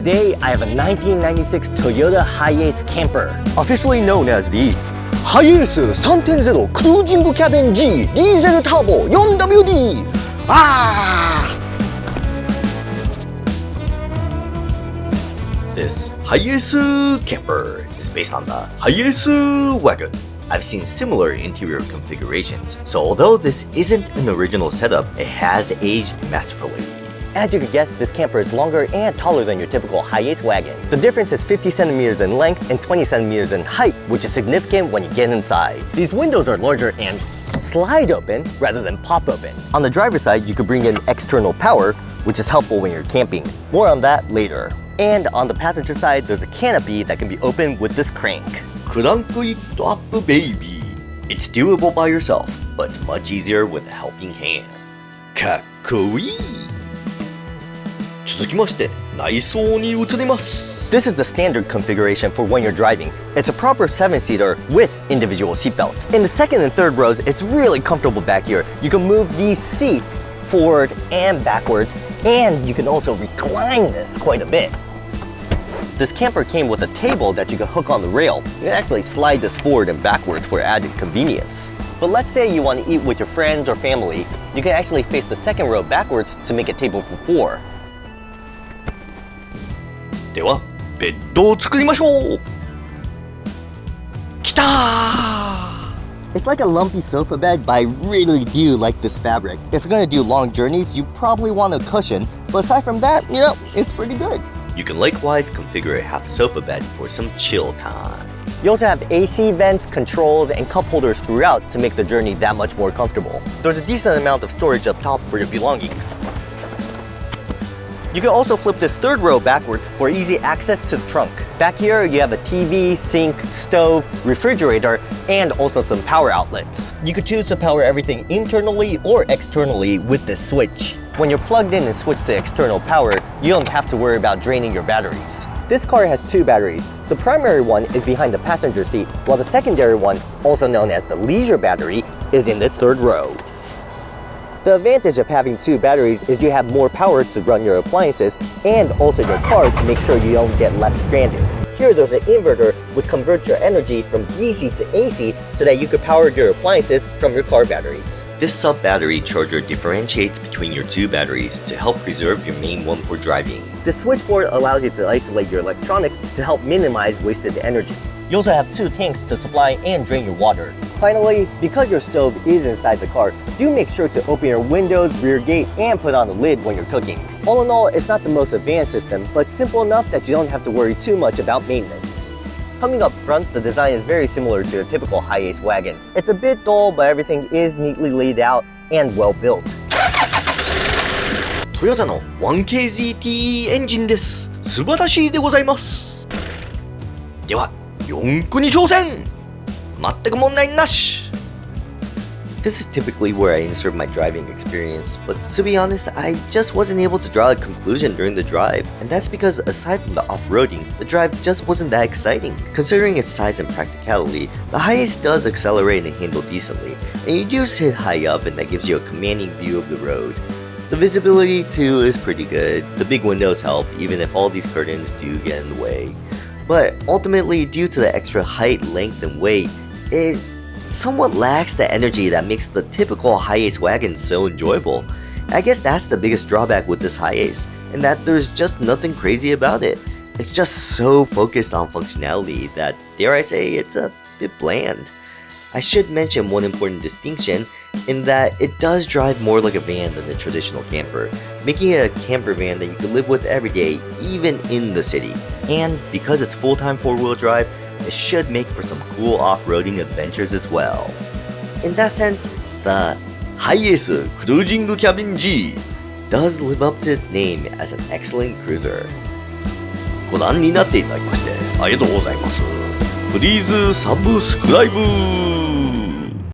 Today, I have a 1996 Toyota HiAce camper, officially known as the HiAce 3.0 Cruising Cabin G Diesel Turbo 4WD. This HiAce camper is based on the HiAce Wagon. I've seen similar interior configurations, so although this isn't an original setup, it has aged masterfully. As you could guess, this camper is longer and taller than your typical HiAce wagon. The difference is 50 centimeters in length and 20 centimeters in height, which is significant when you get inside. These windows are larger and slide open rather than pop open. On the driver's side, you could bring in external power, which is helpful when you're camping. More on that later. And on the passenger side, there's a canopy that can be opened with this crank. Crank it up, baby. It's doable by yourself, but it's much easier with a helping hand. かっこいい。続きまして、内装に移ります。This is the standard configuration for when you're driving. It's a proper 7-seater with individual seatbelts. In the second and third rows, it's really comfortable back here. You can move these seats forward and backwards, and you can also recline this quite a bit. This camper came with a table that you can hook on the rail. You can actually slide this forward and backwards for added convenience. But let's say you want to eat with your friends or family, you can actually face the second row backwards to make a table for 4. では、ベッドを作りましょう。きたー! It's like a lumpy sofa bed, but I really do like this fabric. If you're gonna do long journeys, you probably want a cushion, but aside from that, it's pretty good. You can likewise configure a half sofa bed for some chill time. You also have AC vents, controls, and cup holders throughout to make the journey that much more comfortable. There's a decent amount of storage up top for your belongings. You can also flip this third row backwards for easy access to the trunk. Back here, you have a TV, sink, stove, refrigerator, and also some power outlets. You could choose to power everything internally or externally with this switch. When you're plugged in and switch to external power, you don't have to worry about draining your batteries. This car has 2 batteries. The primary one is behind the passenger seat, while the secondary one, also known as the leisure battery, is in this third row. The advantage of having 2 batteries is you have more power to run your appliances and also your car to make sure you don't get left stranded. Here there's an inverter which converts your energy from DC to AC so that you could power your appliances from your car batteries. This sub-battery charger differentiates between your 2 batteries to help preserve your main one for driving. The switchboard allows you to isolate your electronics to help minimize wasted energy. You also have 2 tanks to supply and drain your water. Finally, because your stove is inside the car, do make sure to open your windows, rear gate, and put on the lid when you're cooking. All in all, it's not the most advanced system, but simple enough that you don't have to worry too much about maintenance. Coming up front, the design is very similar to your typical HiAce wagons. It's a bit dull, but everything is neatly laid out and well built. トヨタの 1KZTE エンジンです。素晴らしいでございます。では、4駆に挑戦。全く問題なし。This is typically where I insert my driving experience, but to be honest, I just wasn't able to draw a conclusion during the drive, and that's because aside from the off-roading, the drive just wasn't that exciting. Considering its size and practicality, the HiAce does accelerate and handle decently, and you do sit high up and that gives you a commanding view of the road. The visibility too is pretty good. The big windows help even if all these curtains do get in the way. But ultimately, due to the extra height, length, and weight, it somewhat lacks the energy that makes the typical HiAce wagon so enjoyable. I guess that's the biggest drawback with this HiAce, in that there's just nothing crazy about it. It's just so focused on functionality that, dare I say, it's a bit bland. I should mention one important distinction in that it does drive more like a van than a traditional camper, making it a camper van that you can live with every day, even in the city. And because it's full-time 4-wheel drive, it should make for some cool off-roading adventures as well. In that sense, the HiAce Cruising Cabin G does live up to its name as an excellent cruiser. ご覧になっていただきましてありがとうございます。Please subscribe!